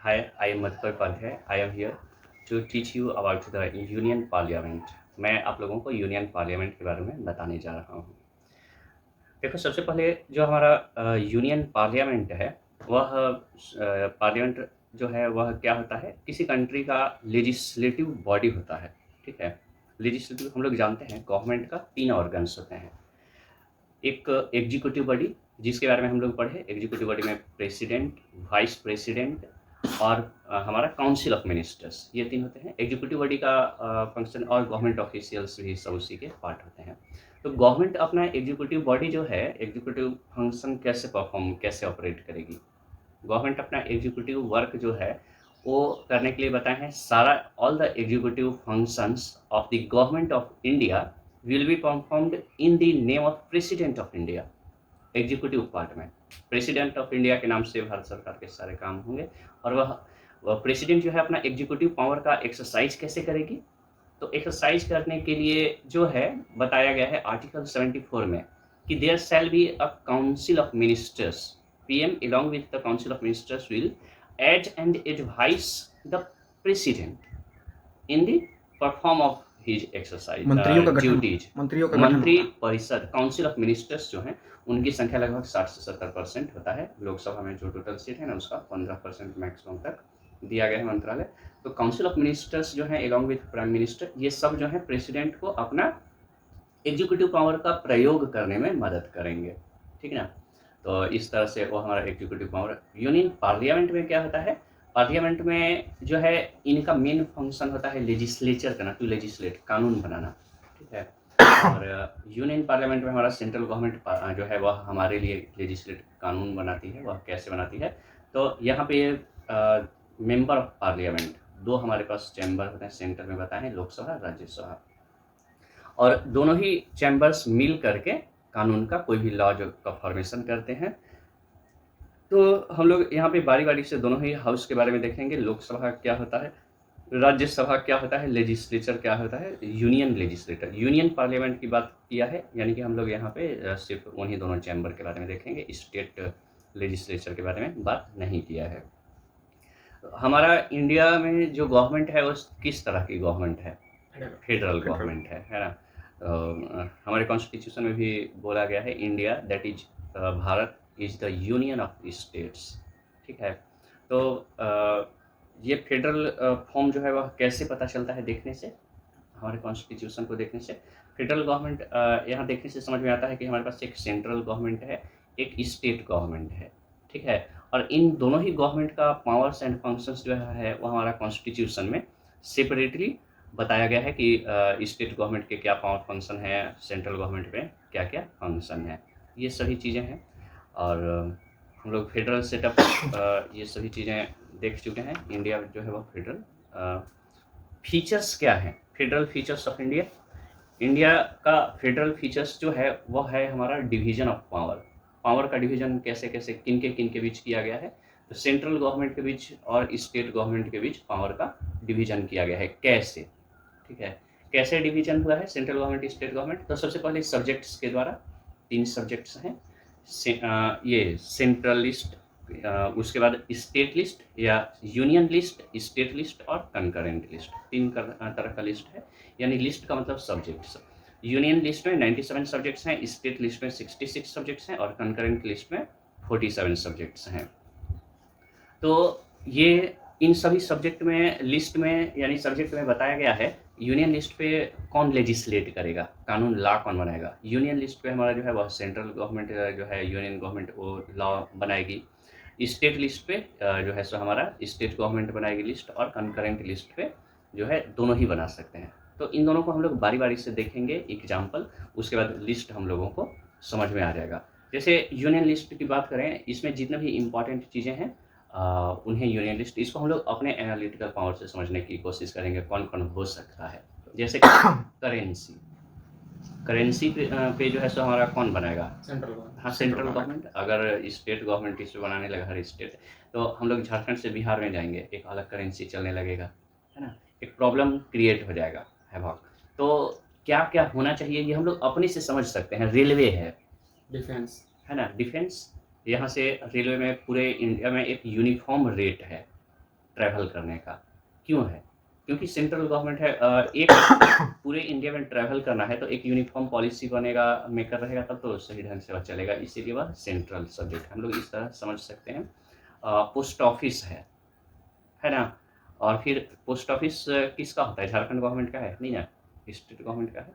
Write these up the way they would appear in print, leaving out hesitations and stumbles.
Hi, I am Madhukar Pandey. I am here to teach you about the union parliament. मैं आप लोगों को union parliament के बारे में बताने जा रहा हूँ। देखो, सबसे पहले जो हमारा यूनियन पार्लियामेंट है, वह पार्लियामेंट जो है वह क्या होता है, किसी कंट्री का लेजिस्लेटिव बॉडी होता है। ठीक है, लेजिस्लेटिव हम लोग जानते हैं गवर्नमेंट का 3 ऑर्गन्स होते हैं। एक एग्जीक्यूटिव बॉडी जिसके बारे में हम लोग पढ़े, एग्जीक्यूटिव बॉडी में प्रेसिडेंट, वाइस प्रेसिडेंट और हमारा काउंसिल ऑफ मिनिस्टर्स, ये 3 होते हैं। एग्जीक्यूटिव बॉडी का फंक्शन और गवर्नमेंट ऑफिशियल्स भी सब उसी के पार्ट होते हैं। तो गवर्नमेंट अपना एग्जीक्यूटिव बॉडी जो है, एग्जीक्यूटिव फंक्शन कैसे ऑपरेट करेगी। गवर्नमेंट अपना एग्जीक्यूटिव वर्क जो है वो करने के लिए बताए हैं, सारा all the executive functions of the government of India will be performed in the name of president of India. Executive part में प्रेसिडेंट ऑफ इंडिया के नाम से भारत सरकार के सारे काम होंगे। और वह प्रेसिडेंट जो है अपना एग्जीक्यूटिव पावर का एक्सरसाइज कैसे करेगी, तो एक्सरसाइज करने के लिए जो है बताया गया है आर्टिकल 74 में कि there shall be a council of ministers. PM along with the council of ministers will aid and advise the president in the perform of his exercise मंत्रियों का गठन duties। मंत्रियों का गठन मंत्री होगा। परिषद, काउंसिल ऑफ मिनिस्टर्स जो हैं उनकी संख्या लगभग 60 से 70% होता है। लोकसभा में जो टोटल सीट है ना, उसका 15% मैक्सिमम तक दिया गया है मंत्रालय। तो काउंसिल ऑफ मिनिस्टर्स जो है along with प्राइम मिनिस्टर, ये सब जो है प्रेसिडेंट को अपना एग्जीक्यूटिव पावर का प्रयोग करने में मदद करेंगे। ठीक है ना, तो इस तरह से वो हमारा एग्जीक्यूटिव पावर। यूनियन पार्लियामेंट में क्या होता है, पार्लियामेंट में जो है इनका मेन फंक्शन होता है लेजिस्लेचर करना, टू लेजिस्लेट, कानून बनाना। ठीक है, और यूनियन पार्लियामेंट में हमारा सेंट्रल गवर्नमेंट जो है वह हमारे लिए लेजिस्लेट कानून बनाती है। वह कैसे बनाती है, तो यहाँ पे मेंबर ऑफ पार्लियामेंट 2 हमारे पास चैम्बर होते हैं, सेंटर में बताए हैं, लोकसभा, राज्यसभा। और दोनों ही चैम्बर्स मिल करके कानून का कोई भी लॉ जो का फॉर्मेशन करते हैं। तो हम लोग यहाँ पे बारी बारी से दोनों ही हाउस के बारे में देखेंगे। लोकसभा क्या होता है, राज्यसभा क्या होता है, लेजिस्लेचर क्या होता है, यूनियन लेजिस्लेटर। यूनियन पार्लियामेंट की बात किया है, यानी कि हम लोग यहाँ पे सिर्फ उन्हीं दोनों चैम्बर के बारे में देखेंगे, स्टेट लेजिस्लेचर के बारे में बात नहीं किया है। हमारा इंडिया में जो गवर्नमेंट है वो किस तरह की गवर्नमेंट है, फेडरल गवर्नमेंट है ना। हमारे कॉन्स्टिट्यूशन में भी बोला गया है, India that is Bharat is the union of states. ठीक है, तो ये फेडरल फॉर्म जो है वह कैसे पता चलता है, देखने से, हमारे कॉन्स्टिट्यूशन को देखने से। फेडरल गवर्नमेंट यहाँ देखने से समझ में आता है कि हमारे पास एक सेंट्रल गवर्नमेंट है, एक स्टेट गवर्नमेंट है। ठीक है, और इन दोनों ही गवर्नमेंट का पावर्स एंड फंक्शंस जो है वो हमारा कॉन्स्टिट्यूशन में सेपरेटली बताया गया है कि स्टेट गवर्नमेंट के क्या पावर फंक्शन है, सेंट्रल गवर्नमेंट में क्या क्या फंक्शन है, ये सभी चीज़ें हैं। और हम लोग फेडरल सेटअप ये सभी चीज़ें देख चुके हैं। इंडिया जो है वो फेडरल फीचर्स क्या हैं, federal features of India. India का फेडरल फीचर्स जो है वो है हमारा डिवीजन ऑफ पावर। पावर का डिवीजन कैसे कैसे किन के बीच किया गया है, तो सेंट्रल गवर्नमेंट के बीच और स्टेट गवर्नमेंट के बीच पावर का डिवीजन किया गया है। कैसे, ठीक है, कैसे डिवीजन हुआ है सेंट्रल गवर्नमेंट स्टेट गवर्नमेंट, तो सबसे पहले सब्जेक्ट्स के द्वारा 3 सब्जेक्ट्स हैं। ये सेंट्रल लिस्ट, उसके बाद स्टेट लिस्ट या यूनियन लिस्ट, स्टेट लिस्ट और कंकरेंट लिस्ट, 3 तरह का लिस्ट है। यानी लिस्ट का मतलब सब्जेक्ट्स। यूनियन लिस्ट में 97 सब्जेक्ट्स हैं, स्टेट लिस्ट में 66 सब्जेक्ट्स हैं और कंकरेंट लिस्ट में 47 सब्जेक्ट्स हैं। तो ये इन सभी सब्जेक्ट में, लिस्ट में यानी सब्जेक्ट में बताया गया है यूनियन लिस्ट पे कौन लेजिस्लेट करेगा, कानून लॉ कौन बनाएगा। यूनियन लिस्ट पे हमारा जो है वह सेंट्रल गवर्नमेंट जो है, यूनियन गवर्नमेंट वो लॉ बनाएगी। स्टेट लिस्ट पे जो है सो हमारा स्टेट गवर्नमेंट बनाएगी लिस्ट, और कंकरेंट लिस्ट पे जो है दोनों ही बना सकते हैं। तो इन दोनों को हम लोग बारी बारी से देखेंगे एग्जाम्पल, उसके बाद लिस्ट हम लोगों को समझ में आ जाएगा। जैसे यूनियन लिस्ट की बात करें, इसमें जितने भी इम्पॉर्टेंट चीज़ें हैं उन्हें यूनियन लिस्ट, इसको हम लोग अपने एनालिटिकल पावर से समझने की कोशिश करेंगे कौन कौन हो सकता है। जैसे करेंसी, करेंसी पे जो है सो हमारा कौन बनाएगा, सेंट्रल गवर्नमेंट। हाँ, सेंट्रल गवर्नमेंट। अगर स्टेट गवर्नमेंट इस पे बनाने लगा हर स्टेट, तो हम लोग झारखंड से बिहार में जाएंगे, एक अलग करेंसी चलने लगेगा, है ना, एक प्रॉब्लम क्रिएट हो जाएगा, है भाग। तो क्या क्या होना चाहिए ये हम लोग अपने से समझ सकते हैं। रेलवे है, डिफेंस है ना, डिफेंस। यहाँ से रेलवे में पूरे इंडिया में एक यूनिफॉर्म रेट है, ट्रैवल करने का। क्यों है? क्योंकि सेंट्रल गवर्नमेंट है, एक पूरे इंडिया में ट्रैवल करना है तो एक यूनिफॉर्म पॉलिसी बनेगा, मेकर रहेगा, तब तो सही ढंग से वह चलेगा, इसीलिए वह सेंट्रल सब्जेक्ट हम लोग इस तरह समझ सकते हैं। पोस्ट ऑफिस है ना? और फिर पोस्ट ऑफिस किसका होता है? झारखंड गवर्नमेंट का है? नहीं ना, स्टेट गवर्नमेंट का है।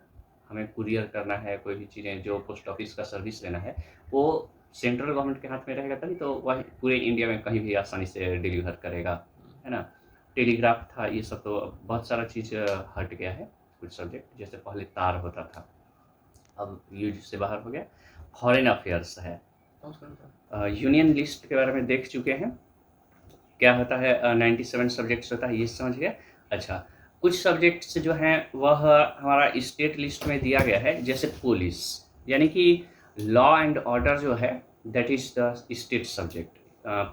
हमें कुरियर करना है, कोई भी चीज़ें जो पोस्ट ऑफिस का सर्विस लेना है, वो सेंट्रल गवर्नमेंट के हाथ में रहेगा, तभी तो वह पूरे इंडिया में कहीं भी आसानी से डिलीवर करेगा, है ना? टेलीग्राफ था, ये सब तो अब बहुत सारा चीज़ हट गया है, कुछ सब्जेक्ट जैसे पहले तार होता था, अब यूज से बाहर हो गया। फॉरेन अफेयर्स है। यूनियन लिस्ट के बारे में देख चुके हैं, क्या होता है, 97 सब्जेक्ट्स होता है, ये समझ गए। अच्छा, कुछ सब्जेक्ट्स जो हैं वह हमारा स्टेट लिस्ट में दिया गया है, जैसे पुलिस, यानी कि लॉ एंड ऑर्डर जो है that is the state subject.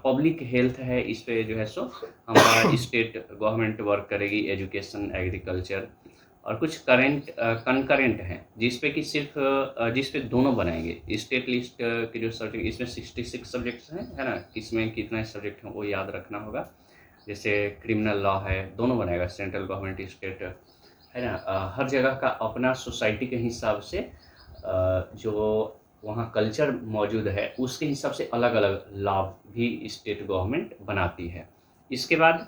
Public health है, इस पे जो है सो हमारा स्टेट गवर्नमेंट वर्क करेगी, एजुकेशन, एग्रीकल्चर, और कुछ कंकरेंट हैं जिस पे कि सिर्फ जिस पे दोनों बनाएंगे। स्टेट लिस्ट के जो सब्जेक्ट, इसमें 66 सब्जेक्ट्स हैं, है ना? किसमें कितने सब्जेक्ट हैं वो याद रखना होगा। जैसे क्रिमिनल लॉ है, दोनों बनाएगा, सेंट्रल गवर्नमेंट, स्टेट, है ना? हर जगह का अपना सोसाइटी के हिसाब से जो वहाँ कल्चर मौजूद है उसके हिसाब से अलग अलग लॉ भी स्टेट गवर्नमेंट बनाती है। इसके बाद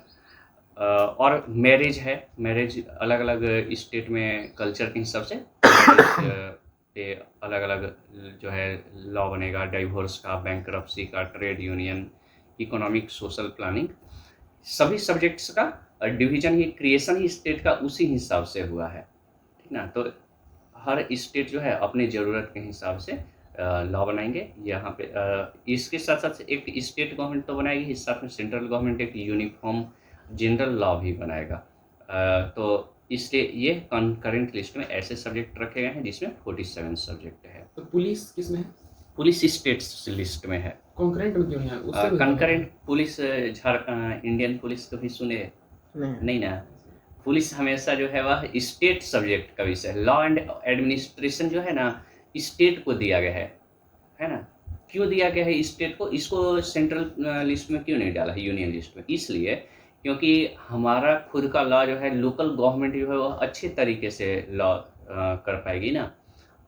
और मैरिज है, मैरिज अलग अलग स्टेट में कल्चर के हिसाब से मैरिज पे अलग अलग जो है लॉ बनेगा, डाइवोर्स का, बैंकरप्सी का, trade union, economic, social planning, सभी सब्जेक्ट्स का डिवीजन ही, क्रिएशन ही स्टेट का उसी हिसाब से हुआ है, ठीक ना? तो हर स्टेट जो है अपनी ज़रूरत के हिसाब से लॉ बनाएंगे यहाँ पे। इसके साथ साथ एक स्टेट गवर्नमेंट तो बनाएगी ही, साथ में सेंट्रल गवर्नमेंट एक यूनिफॉर्म जनरल लॉ भी बनाएगा। तो इसलिए ये कंकरेंट लिस्ट में ऐसे सब्जेक्ट रखे गए हैं जिसमें 47 सब्जेक्ट है। तो पुलिस किस में है? पुलिस स्टेट्स लिस्ट में है। कॉन्करेंट में क्यों नहीं है? उससे भी कंकरेंट पुलिस, इंडियन पुलिस कभी सुने? नहीं ना। पुलिस हमेशा जो है वह स्टेट सब्जेक्ट का विषय है। लॉ एंड एडमिनिस्ट्रेशन जो है ना, स्टेट को दिया गया है ना? क्यों दिया गया है स्टेट को? इसको सेंट्रल लिस्ट में क्यों नहीं डाला है, यूनियन लिस्ट में? इसलिए क्योंकि हमारा खुद का लॉ जो है, लोकल गवर्नमेंट जो है वह अच्छे तरीके से लॉ कर पाएगी ना।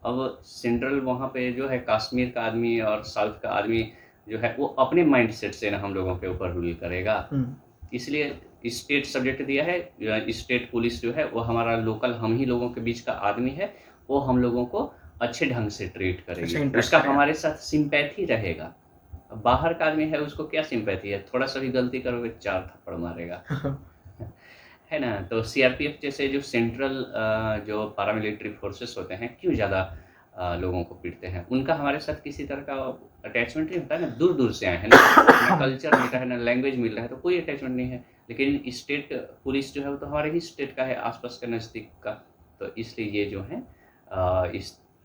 अब सेंट्रल वहाँ पे जो है कश्मीर का आदमी और साउथ का आदमी जो है वो अपने माइंड सेट से ना हम लोगों के ऊपर रूल करेगा, इसलिए स्टेट सब्जेक्ट दिया है। स्टेट पुलिस जो है वो हमारा लोकल, हम ही लोगों के बीच का आदमी है, वो हम लोगों को अच्छे ढंग से ट्रीट करेगी, उसका हमारे साथ सिंपैथी रहेगा। बाहर का आदमी है, उसको क्या सिंपैथी है? थोड़ा सा भी गलती करोगे 4 थप्पड़ मारेगा है ना? तो सीआरपीएफ जैसे जो सेंट्रल जो पारामिलिट्री फोर्सेस होते हैं, क्यों ज़्यादा लोगों को पीटते हैं? उनका हमारे साथ किसी तरह का अटैचमेंट नहीं होता है ना, दूर दूर से आए हैं ना, ना कल्चर मिल रहा है ना लैंग्वेज मिल रहा है, तो कोई अटैचमेंट नहीं है। लेकिन स्टेट पुलिस जो है वो तो हमारे ही स्टेट का है, आसपास के नज़दीक का, तो इसलिए ये जो है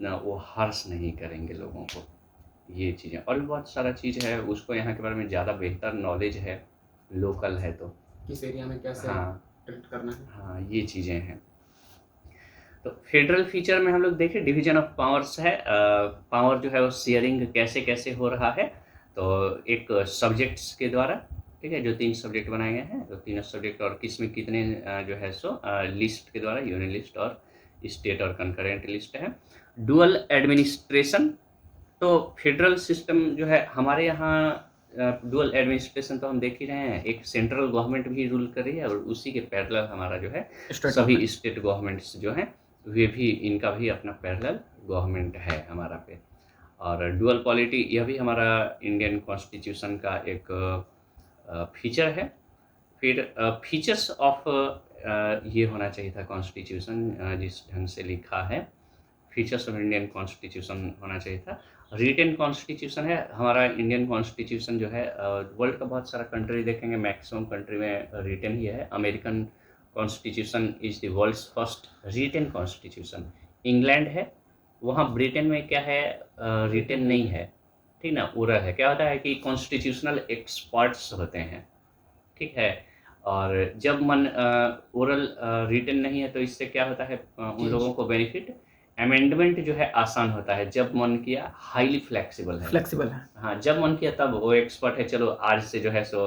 वो हर्ष नहीं करेंगे लोगों को, ये चीज़ें। और भी बहुत सारा चीज़ है, उसको यहाँ के बारे में ज़्यादा बेहतर नॉलेज है, लोकल है तो किस एरिया में कैसे ट्रीट करना है। हाँ, ये चीज़ें हैं। तो फेडरल फीचर में हम लोग देखें, डिवीजन ऑफ पावर्स है। पावर जो है वो शेयरिंग कैसे कैसे हो रहा है, तो एक सब्जेक्ट्स के द्वारा, ठीक है, जो 3 सब्जेक्ट बनाए गए हैं, तो तीनों सब्जेक्ट और किस में कितने जो है सो लिस्ट के द्वारा, यूनियन लिस्ट और स्टेट और कंकरेंट लिस्ट है। डुअल एडमिनिस्ट्रेशन, तो फेडरल सिस्टम जो है हमारे यहाँ, डुअल एडमिनिस्ट्रेशन तो हम देख ही रहे हैं, एक सेंट्रल गवर्नमेंट भी रूल कर रही है और उसी के पैरेलल हमारा जो है सभी स्टेट गवर्नमेंट्स जो हैं वे भी, इनका भी अपना पैरेलल गवर्नमेंट है हमारा पे। और डुअल पॉलिटी, यह भी हमारा इंडियन कॉन्स्टिट्यूशन का एक फीचर है। फिर फीचर्स ऑफ ये होना चाहिए था कॉन्स्टिट्यूशन, जिस ढंग से लिखा है, फीचर्स ऑफ इंडियन कॉन्स्टिट्यूशन होना चाहिए था। रिटन कॉन्स्टिट्यूशन है हमारा इंडियन कॉन्स्टिट्यूशन जो है, वर्ल्ड का बहुत सारा कंट्री देखेंगे, मैक्सिमम कंट्री में रिटन ही है। American constitution is the world's first written constitution. England है, वहाँ ब्रिटेन में क्या है, रिटन नहीं है, ठीक ना, ओरल है। क्या होता है कि कॉन्स्टिट्यूशनल एक्सपर्ट्स होते हैं, ठीक है, और जब मन ओरल रिटन नहीं है तो इससे क्या होता है, उन लोगों को बेनिफिट, अमेंडमेंट जो है आसान होता है, जब मन किया, हाईली फ्लेक्सिबल है। फ्लेक्सिबल है, हाँ, जब मन किया तब वो एक्सपर्ट है, चलो आज से जो है सो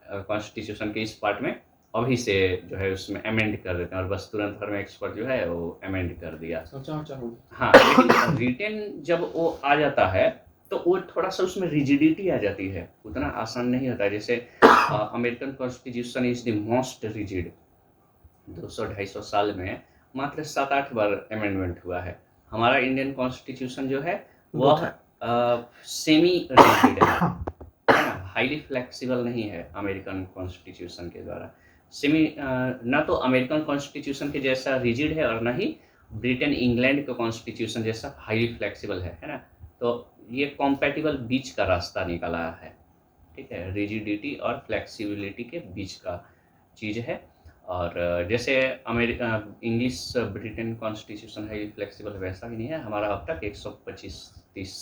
कॉन्स्टिट्यूशन के इस पार्ट में अभी से जो है उसमें अमेंड कर देते हैं, और बस तुरंत भर में एक्सपर्ट जो है वो अमेंड कर दिया। सोचा ओचा हो गया। हाँ, लेकिन रिटेन जब वो आ जाता है तो वो थोड़ा सा उसमें रिजिडिटी आ जाती है, उतना आसान नहीं होता है। जैसे American constitution is the most rigid, 200-250 साल में मात्र 7-8 बार अमेंडमेंट हुआ है। हमारा इंडियन कॉन्स्टिट्यूशन जो है वह सेमी रिजिड है ना, हाईली फ्लेक्सिबल नहीं है अमेरिकन कॉन्स्टिट्यूशन के द्वारा। सेमी ना तो अमेरिकन कॉन्स्टिट्यूशन के जैसा रिजिड है और ना ही ब्रिटेन इंग्लैंड का कॉन्स्टिट्यूशन जैसा हाईली फ्लेक्सिबल है ना। तो ये कॉम्पैटिबल बीच का रास्ता निकाला है, ठीक है, रिजिडिटी और फ्लेक्सिबिलिटी के बीच का चीज़ है। और जैसे इंग्लिश ब्रिटेन कॉन्स्टिट्यूशन है फ्लेक्सिबल, वैसा ही नहीं है। हमारा अब तक 125-30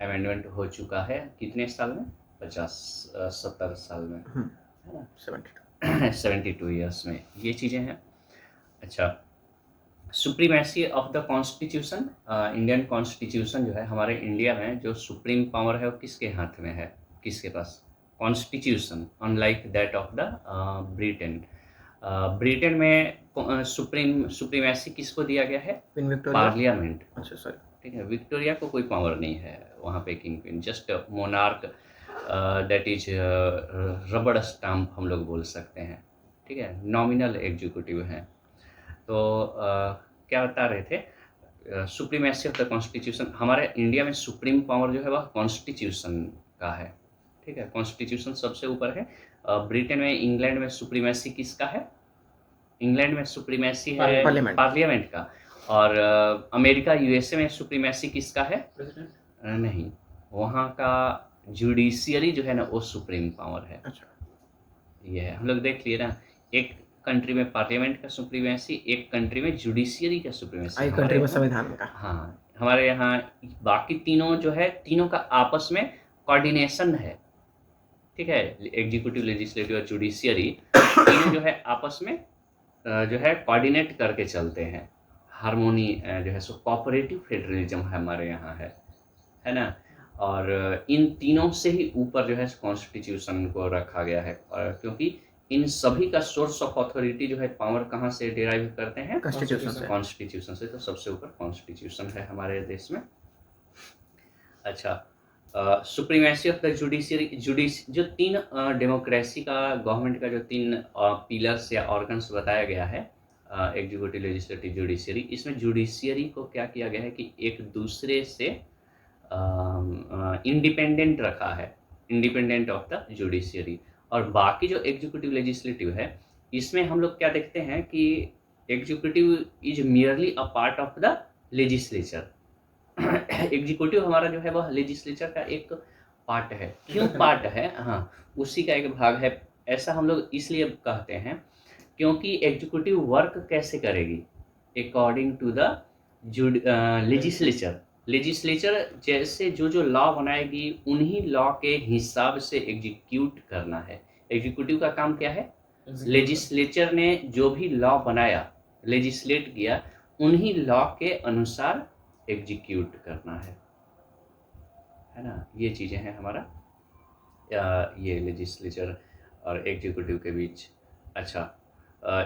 अमेंडमेंट हो चुका है, कितने साल में? 50-70 साल में, है ना, 72 ईयर्स में ये चीज़ें हैं। अच्छा, supremacy of the constitution, Indian constitution जो है हमारे इंडिया में जो सुप्रीम पावर है वो किसके हाथ में है, किसके पास? Constitution, unlike that of the Britain. Britain में सुप्रीमेसी किसको दिया गया है? पार्लियामेंट। अच्छा सर, ठीक है, विक्टोरिया को कोई पावर नहीं है वहाँ पे, king queen, just monarch, that is रबड़ स्टाम्प हम लोग बोल सकते हैं, ठीक है, नॉमिनल एग्जीक्यूटिव हैं। तो क्या बता रहे थे, सुप्रीमेसी ऑफ द कॉन्स्टिट्यूशन, हमारे इंडिया में सुप्रीम पावर जो है वह कॉन्स्टिट्यूशन का है, ठीक है, कॉन्स्टिट्यूशन सबसे ऊपर है। ब्रिटेन में, इंग्लैंड में सुप्रीमेसी किसका है? इंग्लैंड में सुप्रीमेसी है पार्लियामेंट का। और अमेरिका, यूएसए में सुप्रीमेसी किसका है? प्रेसिडेंट नहीं, वहाँ का जुडिशियरी जो है ना वो सुप्रीम पावर है। अच्छा, ये है, हम लोग देख लिए ना, एक कंट्री में पार्लियामेंट का सुप्रीमेसी, एक कंट्री में जुडिशियरी का सुप्रीमेसी, एक कंट्री में संविधान का। हाँ, हमारे यहाँ बाकी तीनों जो है, तीनों का आपस में कोऑर्डिनेशन है, ठीक है, एग्जीक्यूटिव, लेजिस्लेटिव और जुडिशियरी तीनों जो है आपस में जो है कोऑर्डिनेट करके चलते हैं, हार्मोनी जो है, सो कोऑपरेटिव फेडरलिज्म हमारे यहाँ है ना। और इन तीनों से ही ऊपर जो है कॉन्स्टिट्यूशन को रखा गया है, और क्योंकि इन सभी का सोर्स ऑफ अथॉरिटी जो है, पावर कहाँ से डिराइव करते हैं? कॉन्स्टिट्यूशन से। तो सबसे ऊपर कॉन्स्टिट्यूशन है हमारे देश में। अच्छा, सुप्रीमेसी ऑफ द जुडिशियरी, जो तीन डेमोक्रेसी का, गवर्नमेंट का जो तीन पिलर्स या ऑर्गन्स बताया गया है, एग्जीक्यूटिव, लेजिस्लेटिव, जुडिशियरी, इसमें जुडिशियरी को क्या किया गया है कि एक दूसरे से इंडिपेंडेंट रखा है, इंडिपेंडेंट ऑफ द जुडिशियरी। और बाकी जो एग्जीक्यूटिव, लेजिस्लेटिव है, इसमें हम लोग क्या देखते हैं कि executive is merely a part of the legislature. Executive हमारा जो है वह लेजिस्लेचर का एक पार्ट है। क्यों पार्ट है? हाँ, उसी का एक भाग है। ऐसा हम लोग इसलिए कहते हैं क्योंकि एग्जीक्यूटिव वर्क कैसे करेगी? अकॉर्डिंग टू द लेजिस्लेचर जैसे जो लॉ बनाएगी उन्हीं लॉ के हिसाब से एग्जीक्यूट करना है। एग्जीक्यूटिव का काम क्या है? लेजिस्लेचर ने जो भी लॉ बनाया, लेजिस्लेट किया, उन्हीं लॉ के अनुसार एग्जीक्यूट करना है ना। ये चीज़ें हैं हमारा ये लेजिस्लेचर और एग्जीक्यूटिव के बीच। अच्छा,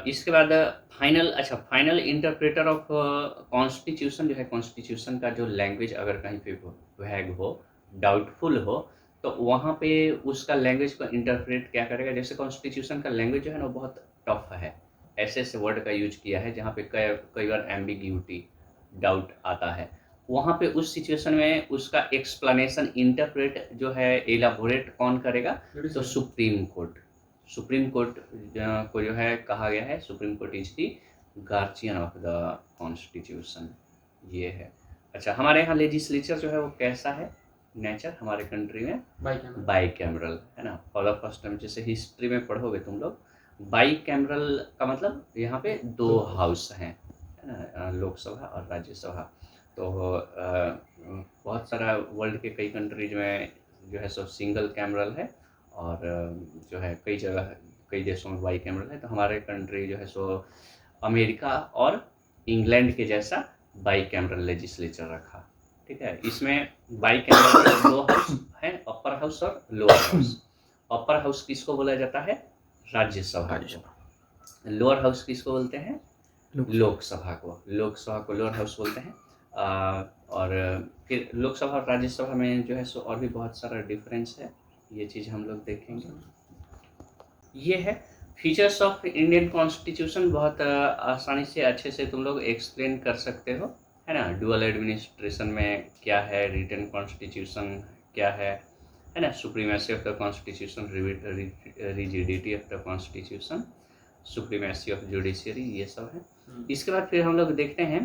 इसके बाद फाइनल इंटरप्रेटर ऑफ कॉन्स्टिट्यूशन जो है, कॉन्स्टिट्यूशन का जो लैंग्वेज अगर कहीं पे वैग हो, डाउटफुल हो, तो वहाँ पे उसका लैंग्वेज को इंटरप्रेट क्या करेगा? जैसे कॉन्स्टिट्यूशन का लैंग्वेज जो है ना बहुत टफ है, ऐसे वर्ड का यूज किया है जहाँ पे कई बार एम्बिग्यूटी, डाउट आता है। वहाँ पे उस सिचुएशन में उसका एक्सप्लेनेशन, इंटरप्रेट जो है, एलाबोरेट कौन करेगा? तो सुप्रीम कोर्ट को जो है कहा गया है, supreme court is the guardian of the constitution, ये है। अच्छा, हमारे यहाँ लेजिस्लेचर जो है वो कैसा है नेचर? हमारे कंट्री में बाई कैमरल है ना। फॉर द फर्स्ट टाइम, जैसे हिस्ट्री में पढ़ोगे तुम लोग, बाई कैमरल का मतलब यहाँ पे दो हाउस हैं, है ना, लोकसभा और राज्यसभा। तो बहुत सारा वर्ल्ड के कई कंट्रीज में जो है सो सिंगल कैमरल है, और जो है कई जगह, कई देशों में बाई कैमरल है। तो हमारे कंट्री जो है सो अमेरिका और इंग्लैंड के जैसा बाई कैमरल लेजिस्लेचर रखा, ठीक है। इसमें बाई कैमरल दो हाउस हैं, अपर हाउस और लोअर हाउस। अपर हाउस किसको बोला जाता है? राज्यसभा को। लोअर हाउस किसको बोलते हैं? लोकसभा को। लोकसभा को लोअर हाउस बोलते हैं। और फिर लोकसभा और राज्यसभा में जो है सो और भी बहुत सारा डिफरेंस है, ये चीज़ हम लोग देखेंगे। ये है फीचर्स ऑफ इंडियन कॉन्स्टिट्यूशन। बहुत आसानी से अच्छे से तुम लोग एक्सप्लेन कर सकते हो, है ना। डुअल एडमिनिस्ट्रेशन में क्या है, रिटन कॉन्स्टिट्यूशन क्या है ना। Supremacy of the constitution, rigidity of the constitution, supremacy of judiciary, ये सब है। इसके बाद फिर हम लोग देखते हैं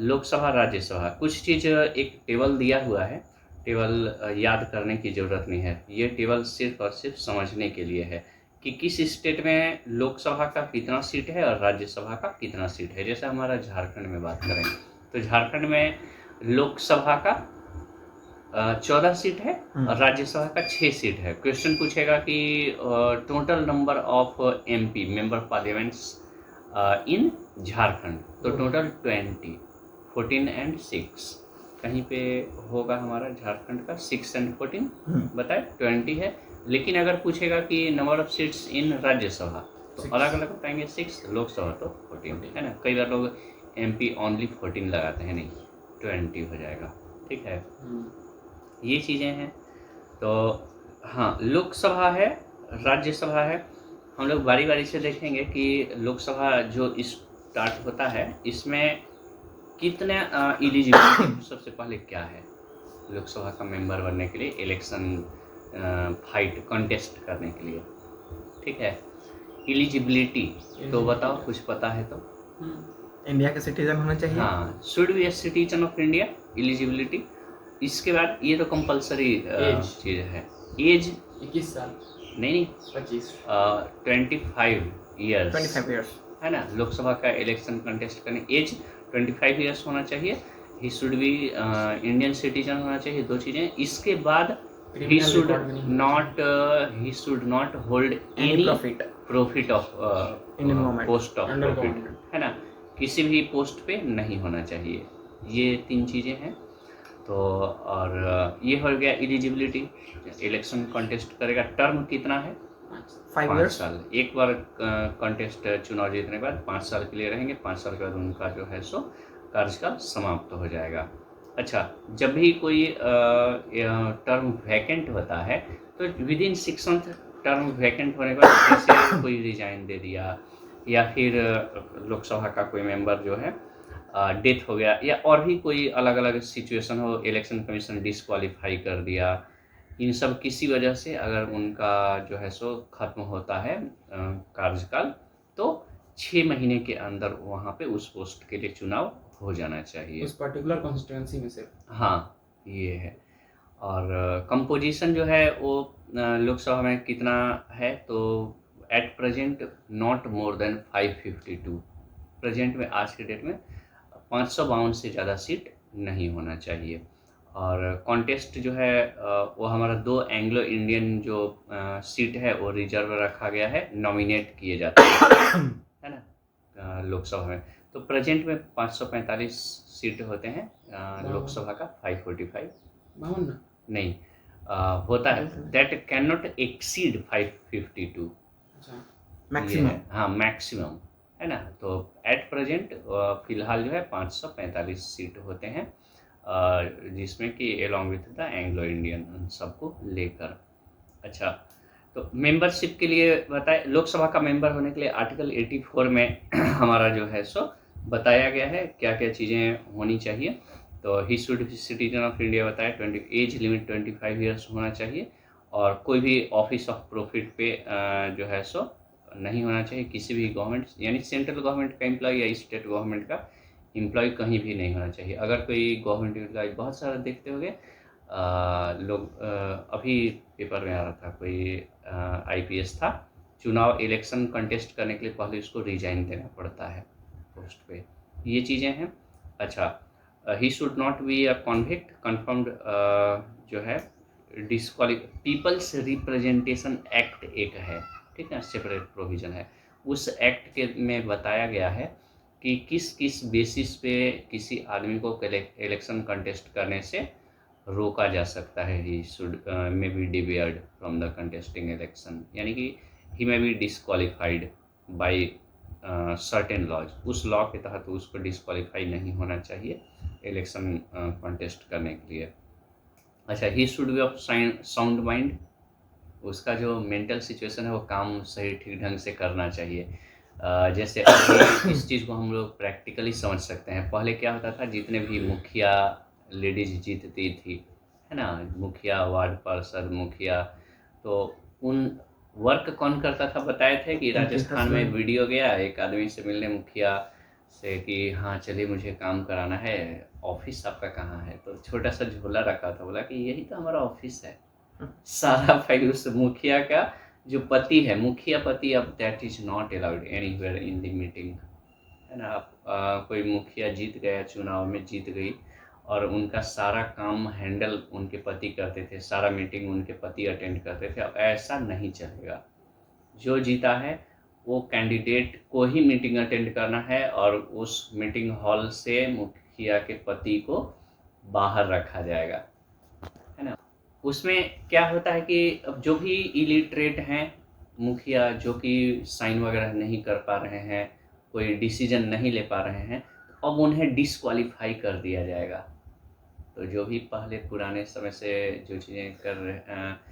लोकसभा राज्यसभा। कुछ चीज़ एक टेबल दिया हुआ है, टेबल याद करने की ज़रूरत नहीं है, ये टेबल सिर्फ और सिर्फ समझने के लिए है कि किस स्टेट में लोकसभा का कितना सीट है और राज्यसभा का कितना सीट है। जैसे हमारा झारखंड में बात करें तो झारखंड में लोकसभा का 14 सीट है और राज्यसभा का 6 सीट है। क्वेश्चन पूछेगा कि total number of MP member parliaments in Jharkhand, तो टोटल 20, 14 एंड 6। कहीं पे होगा हमारा झारखंड का 6 एंड 14 बताए 20 है। लेकिन अगर पूछेगा कि number of seats in Rajya Sabha तो अलग अलग बताएंगे, 6, लोकसभा तो 14, है ना। कई बार लोग MP ओनली 14 लगाते हैं, नहीं 20 हो जाएगा, ठीक है। ये चीज़ें हैं। तो हाँ, लोकसभा है, राज्यसभा है। हम लोग बारी बारी से देखेंगे कि लोकसभा जो स्टार्ट होता है इसमें कितने एलिजिबिलिटी सबसे पहले क्या है लोकसभा का मेंबर बनने के लिए, इलेक्शन फाइट कंटेस्ट करने के लिए, ठीक है। एलिजिबिलिटी तो बताओ, कुछ पता है तो? इंडिया के सिटीजन होना चाहिए। हाँ, should be a citizen of India, eligibility. इसके बाद ये तो कंपलसरी चीज़ है। एज 21 साल नहीं 25 25 ईयर्स 25 ईयर्स, है ना। लोकसभा का इलेक्शन कंटेस्ट करने एज 25 ईयर्स होना चाहिए। He should be Indian citizen होना चाहिए, 2 चीज़ें। इसके बाद he should not hold any profit of post of profit, है ना। किसी भी पोस्ट पे नहीं होना चाहिए। ये 3 चीज़ें हैं। तो और ये हो गया एलिजिबिलिटी। इलेक्शन कंटेस्ट करेगा, टर्म कितना है? 5 साल। एक बार कंटेस्ट चुनाव जीतने के बाद 5 साल के लिए रहेंगे। 5 साल के बाद उनका जो है सो कार्यकाल समाप्त हो जाएगा। अच्छा, जब भी कोई टर्म वैकेंट होता है तो with in 6 month term vacant होने के बाद जैसे कोई रिजाइन दे दिया या फिर लोकसभा का कोई मेंबर जो है डेथ हो गया या और भी कोई अलग अलग सिचुएशन हो, इलेक्शन कमीशन डिस्क्वालीफाई कर दिया, इन सब किसी वजह से अगर उनका जो है सो खत्म होता है कार्यकाल, तो 6 महीने के अंदर वहाँ पे उस पोस्ट के लिए चुनाव हो जाना चाहिए, उस पर्टिकुलर कॉन्स्टिट्यूएंसी में से। हाँ, ये है। और कंपोजिशन जो है वो लोकसभा में कितना है, तो at present not more than 552। Present में आज के डेट में 552 से ज़्यादा सीट नहीं होना चाहिए। और कॉन्टेस्ट जो है वो हमारा 2 एंग्लो इंडियन जो सीट है वो रिजर्व रखा गया है, नॉमिनेट किए जाते हैं, है ना, लोकसभा में। तो प्रेजेंट में 545 सीट होते हैं, लोकसभा का 545 नहीं होता है, that can not exceed 552 maximum, हाँ मैक्सिमम, है ना। तो एट प्रेजेंट फिलहाल जो है 545 सीट होते हैं, जिसमें कि along with the Anglo Indian उन सबको लेकर। अच्छा, तो मेंबरशिप के लिए बताए, लोकसभा का मेंबर होने के लिए आर्टिकल 84 में हमारा जो है सो बताया गया है क्या क्या चीज़ें होनी चाहिए। तो he should be citizen of India बताया, 20 एज लिमिट 25 ईयर्स होना चाहिए और कोई भी ऑफिस ऑफ प्रॉफिट पे जो है सो नहीं होना चाहिए। किसी भी गवर्नमेंट यानी सेंट्रल गवर्नमेंट का एम्प्लॉय या स्टेट गवर्नमेंट का एम्प्लॉय कहीं भी नहीं होना चाहिए। अगर कोई गवर्नमेंट एम्प्लॉय बहुत सारा देखते होंगे लोग, अभी पेपर में आ रहा था, कोई IPS था, चुनाव इलेक्शन कंटेस्ट करने के लिए पहले उसको रिजाइन देना पड़ता है पोस्ट पे, ये चीज़ें हैं। अच्छा, he should not be a convict, confirmed जो है पीपल्स रिप्रेजेंटेशन एक्ट एक है, ठीक है, सेपरेट प्रोविज़न है। उस एक्ट के में बताया गया है कि किस किस बेसिस पे किसी आदमी को इलेक्शन कंटेस्ट करने से रोका जा सकता है, he should may be debarred from the contesting election, यानी कि he may be disqualified by certain laws, उस लॉ के तहत उसको डिसक्वालीफाई नहीं होना चाहिए इलेक्शन कॉन्टेस्ट करने के लिए। अच्छा, he should be of sound mind, उसका जो मेंटल सिचुएशन है वो काम सही ठीक ढंग से करना चाहिए। जैसे अभी इस चीज़ को हम लोग प्रैक्टिकली समझ सकते हैं। पहले क्या होता था, जितने भी मुखिया लेडीज जीतती थी, है ना, मुखिया, वार्ड पार्षद, मुखिया, तो उन वर्क कौन करता था बताए थे कि उनके राजस्थान में husband। वीडियो गया एक आदमी से मिलने मुखिया से कि हाँ चलिए मुझे काम कराना है, ऑफिस आपका कहाँ है, तो छोटा सा झोला रखा था, बोला कि यही तो हमारा ऑफिस है। सारा फाइल उस मुखिया का जो पति है, मुखिया पति, अब that is not allowed anywhere in the meeting, है ना। आप कोई मुखिया जीत गया, चुनाव में जीत गई, और उनका सारा काम हैंडल उनके पति करते थे, सारा मीटिंग उनके पति अटेंड करते थे, अब ऐसा नहीं चलेगा। जो जीता है वो कैंडिडेट को ही मीटिंग अटेंड करना है, और उस मीटिंग हॉल से मुखिया के पति को बाहर रखा जाएगा, है ना। उसमें क्या होता है कि अब जो भी इलिटरेट हैं मुखिया, जो कि साइन वगैरह नहीं कर पा रहे हैं, कोई डिसीजन नहीं ले पा रहे हैं, अब उन्हें डिसक्वालीफाई कर दिया जाएगा। तो जो भी पहले पुराने समय से जो चीज़ें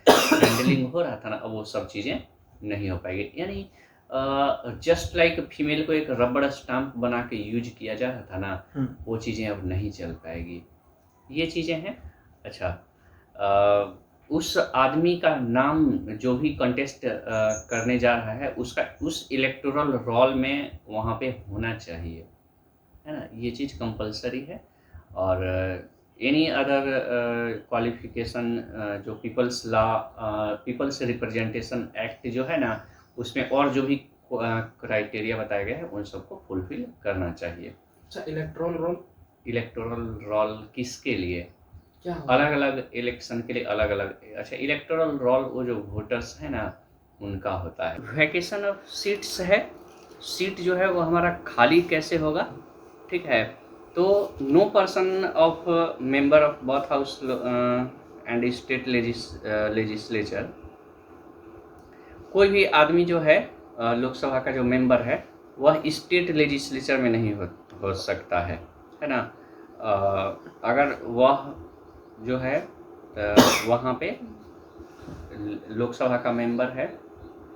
हैंडलिंग हो रहा था ना, अब वो सब चीज़ें नहीं हो पाएगी। यानी जस्ट लाइक फीमेल को एक रबड़ स्टाम्प बना के यूज किया जा रहा था ना, वो चीज़ें अब नहीं चल पाएगी। ये चीज़ें हैं। अच्छा, उस आदमी का नाम जो भी कंटेस्ट करने जा रहा है, उसका उस इलेक्टोरल रोल में वहाँ पे होना चाहिए, है ना। ये चीज़ कंपलसरी है। और एनी अदर क्वालिफिकेशन जो पीपल्स रिप्रेजेंटेशन एक्ट जो है ना, उसमें और जो भी क्राइटेरिया बताया गया है उन सबको फुलफिल करना चाहिए। अच्छा, इलेक्ट्रॉन रोल इलेक्टोरल रोल किसके लिए? क्या होता अलग अलग इलेक्शन के लिए अलग अलग। अच्छा, इलेक्टोरल रोल वो जो वोटर्स है ना उनका होता है। वैकेशन ऑफ सीट्स है, सीट जो है वो हमारा खाली कैसे होगा, ठीक है। तो no person of member of both house and state legislature, कोई भी आदमी जो है लोकसभा का जो मेंबर है वह स्टेट लेजिस्लेचर में नहीं हो सकता है ना। अगर वह जो है वहाँ पे लोकसभा का मेंबर है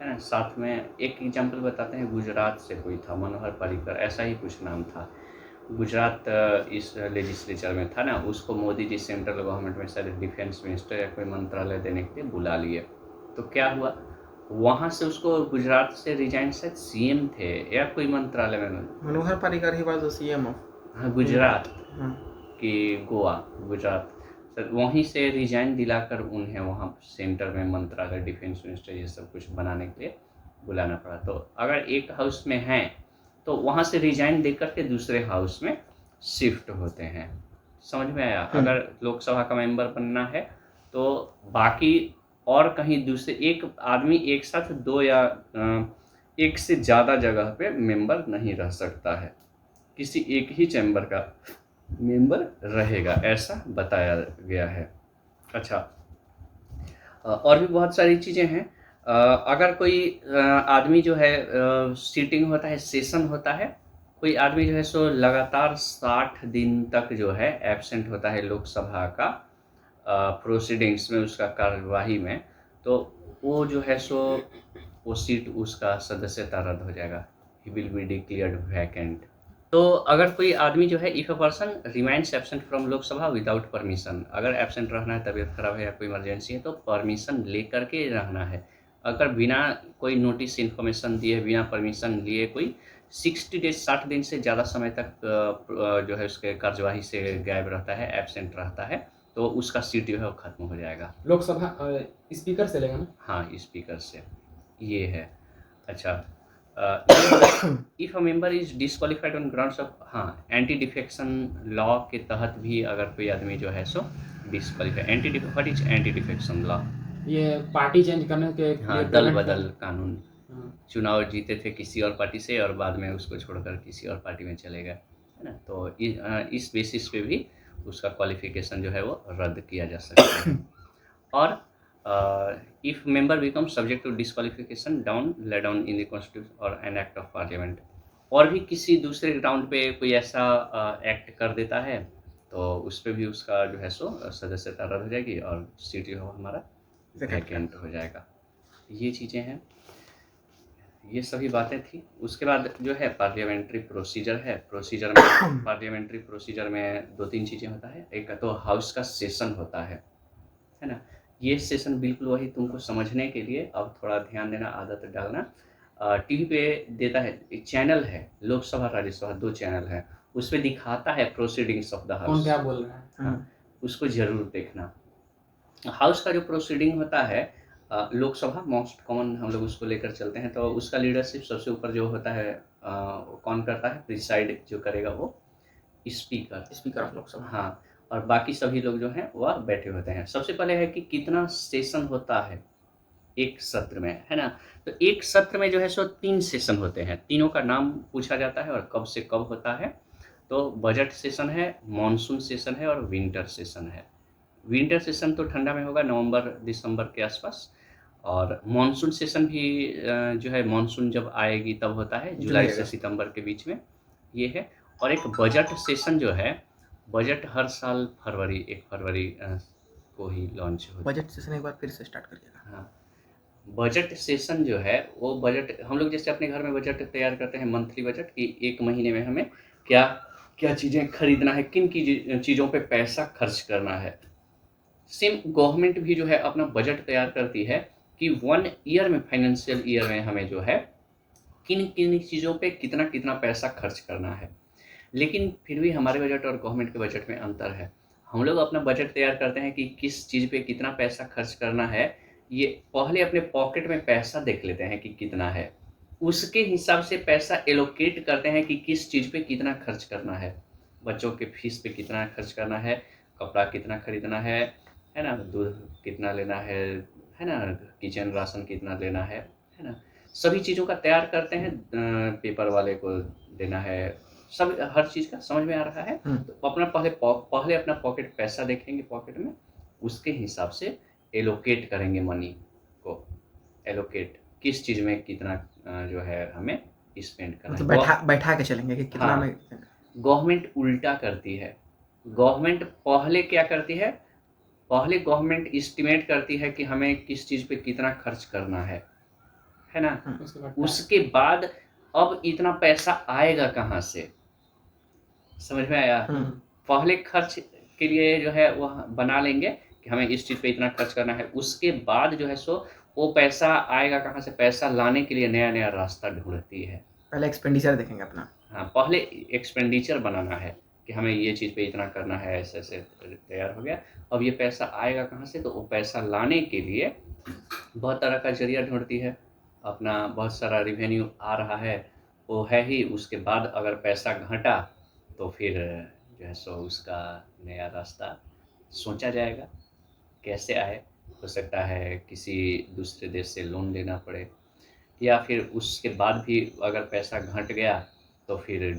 ना। साथ में एक एग्जांपल बताते हैं, गुजरात से कोई था, मनोहर पर्रिकर, ऐसा ही कुछ नाम था, गुजरात इस लेजिस्लेचर में था ना, उसको मोदी जी सेंट्रल गवर्नमेंट में शायद डिफेंस मिनिस्टर या कोई मंत्रालय देने के लिए बुला लिए। तो क्या हुआ, वहाँ से उसको गुजरात से रिजाइन, शायद सीएम थे या कोई मंत्रालय में, Manohar Parrikar he was the CM of हाँ गुजरात हाँ की गोवा, गुजरात सर, वहीं से रिजाइन दिलाकर उन्हें वहाँ सेंटर में मंत्रालय, डिफेंस मिनिस्टर, ये सब कुछ बनाने के लिए बुलाना पड़ा। तो अगर एक हाउस में हैं तो वहाँ से रिजाइन देकर के दूसरे हाउस में शिफ्ट होते हैं। समझ में आया? अगर लोकसभा का मेंबर बनना है तो बाकी और कहीं दूसरे, एक आदमी एक साथ दो या एक से ज़्यादा जगह पे मेंबर नहीं रह सकता है, किसी एक ही चैम्बर का मेंबर रहेगा, ऐसा बताया गया है। अच्छा, और भी बहुत सारी चीज़ें हैं। अगर कोई आदमी जो है सीटिंग होता है, सेशन होता है, कोई आदमी जो है सो लगातार 60 दिन तक जो है एब्सेंट होता है लोकसभा का प्रोसीडिंग्स में, उसका कार्यवाही में, तो वो जो है सो वो सीट, उसका सदस्यता रद्द हो जाएगा, he will be declared vacant. तो अगर कोई आदमी जो है, if a person reminds absent from Lok Sabha without permission, अगर एब्सेंट रहना है, तबीयत खराब है या कोई इमरजेंसी है, तो परमिशन लेकर के रहना है। अगर बिना कोई नोटिस इन्फॉर्मेशन दिए, बिना परमिशन लिए कोई 60 डेज 60 दिन से ज़्यादा समय तक जो है उसके कार्यवाही से गायब रहता है, एब्सेंट रहता है, तो उसका सीट जो है वो खत्म हो जाएगा। लोकसभा स्पीकर से लेगा ना? हाँ, स्पीकर से ये है। अच्छा, if a member is disqualified on grounds of, हाँ, एंटी डिफेक्शन लॉ के तहत भी अगर कोई आदमी जो है सो disqualified, what is anti defection law? ये पार्टी चेंज करने के हाँ, लिए दल prevent बदल कर- कानून। हाँ। चुनाव जीते थे किसी और पार्टी से और बाद में उसको छोड़कर किसी और पार्टी में चले गए, है ना। तो इस बेसिस पे भी उसका क्वालिफिकेशन जो है वो रद्द किया जा सकता है। और if member become subject to disqualification down lay down in the constitution और एन एक्ट ऑफ पार्लियामेंट, और भी किसी दूसरे ग्राउंड पे कोई ऐसा एक्ट कर देता है तो उस पे भी उसका जो है सो सदस्यता रद्द हो जाएगी और सीट जो है हमारा वैकेंट हो जाएगा। ये चीज़ें हैं, ये सभी बातें थी। उसके बाद जो है पार्लियामेंट्री प्रोसीजर है। प्रोसीजर में पार्लियामेंट्री प्रोसीजर में 2-3 चीज़ें होता है। एक तो हाउस का सेशन होता है ना? ये सेशन बिल्कुल वही तुमको समझने के लिए अब थोड़ा ध्यान देना, आदत डालना। टीवी पे देता है, एक चैनल है लोकसभा राज्यसभा, 2 चैनल है, उस पे दिखाता है प्रोसीडिंग्स ऑफ द कौन हाउस। क्या बोल रहा है? हाँ, उसको ज़रूर देखना। हाउस का जो प्रोसीडिंग होता है, लोकसभा मोस्ट कॉमन हम लोग उसको लेकर चलते हैं, तो उसका लीडरशिप सबसे ऊपर जो होता है कौन करता है? प्रिसाइड जो करेगा वो स्पीकर। Speaker of Lok Sabha. हाँ, और बाकी सभी लोग जो हैं वह बैठे होते हैं। सबसे पहले है कि कितना सेशन होता है एक सत्र में, है ना? तो एक सत्र में जो है सो 3 सेशन होते हैं, तीनों का नाम पूछा जाता है और कब से कब होता है। तो बजट सेशन है, मानसून सेशन है और विंटर सेशन है। विंटर सेशन तो ठंडा में होगा, नवंबर-दिसंबर के आसपास, और मानसून सेशन भी जो है मानसून जब आएगी तब होता है, जुलाई से सितंबर के बीच में, ये है। और एक बजट सेशन जो है, बजट हर साल 1 फरवरी को ही लॉन्च होता है। बजट सेशन एक बार फिर से स्टार्ट करिएगा। हाँ, बजट सेशन जो है वो बजट हम लोग जैसे अपने घर में बजट तैयार करते हैं, मंथली बजट, कि 1 महीने में हमें क्या क्या चीज़ें खरीदना है, किन चीज़ों पे पैसा खर्च करना है। सेम गवर्नमेंट भी जो है अपना बजट तैयार करती है कि 1 ईयर में, फाइनेंशियल ईयर में हमें जो है किन चीज़ों पे कितना पैसा खर्च करना है। लेकिन फिर भी हमारे बजट और गवर्नमेंट के बजट में अंतर है। हम लोग अपना बजट तैयार करते हैं कि किस चीज़ पे कितना पैसा खर्च करना है, ये पहले अपने पॉकेट में पैसा देख लेते हैं कि कितना है। उसके हिसाब से पैसा एलोकेट करते हैं कि किस चीज़ पे कितना खर्च करना है। बच्चों के फीस पे कितना खर्च करना है, कपड़ा कितना खरीदना है ना? दूध कितना लेना है ना? किचन राशन कितना लेना है ना? सभी चीज़ों का तैयार करते हैं, पेपर वाले को देना है, सब हर चीज़ का समझ में आ रहा है। तो अपना पहले अपना पॉकेट पैसा देखेंगे पॉकेट में, उसके हिसाब से एलोकेट करेंगे मनी को, एलोकेट किस चीज़ में कितना जो है हमें स्पेंड करना है। मतलब बैठा के चलेंगे कि कितना हाँ, में। गवर्नमेंट उल्टा करती है। गवर्नमेंट पहले क्या करती है? पहले गवर्नमेंट एस्टिमेट करती है कि हमें किस चीज़ पे कितना खर्च करना है ना? उसके बाद अब इतना पैसा आएगा कहाँ से? समझ में आया? पहले खर्च के लिए जो है वो बना लेंगे कि हमें इस चीज़ पे इतना खर्च करना है, उसके बाद जो है सो वो पैसा आएगा कहाँ से? पैसा लाने के लिए नया-नया रास्ता ढूँढती है। पहले एक्सपेंडिचर देखेंगे अपना। हाँ, पहले एक्सपेंडिचर बनाना है कि हमें ये चीज़ पे इतना करना है, ऐसे-ऐसे तैयार हो गया। अब ये पैसा आएगा कहाँ से? तो वो पैसा लाने के लिए बहुत तरह का ज़रिया ढूँढती है। अपना बहुत सारा रेवेन्यू आ रहा है, वो है ही, उसके बाद अगर पैसा घटा तो फिर जो है सो उसका नया रास्ता सोचा जाएगा, कैसे आए। हो सकता है किसी दूसरे देश से लोन लेना पड़े, या फिर उसके बाद भी अगर पैसा घट गया तो फिर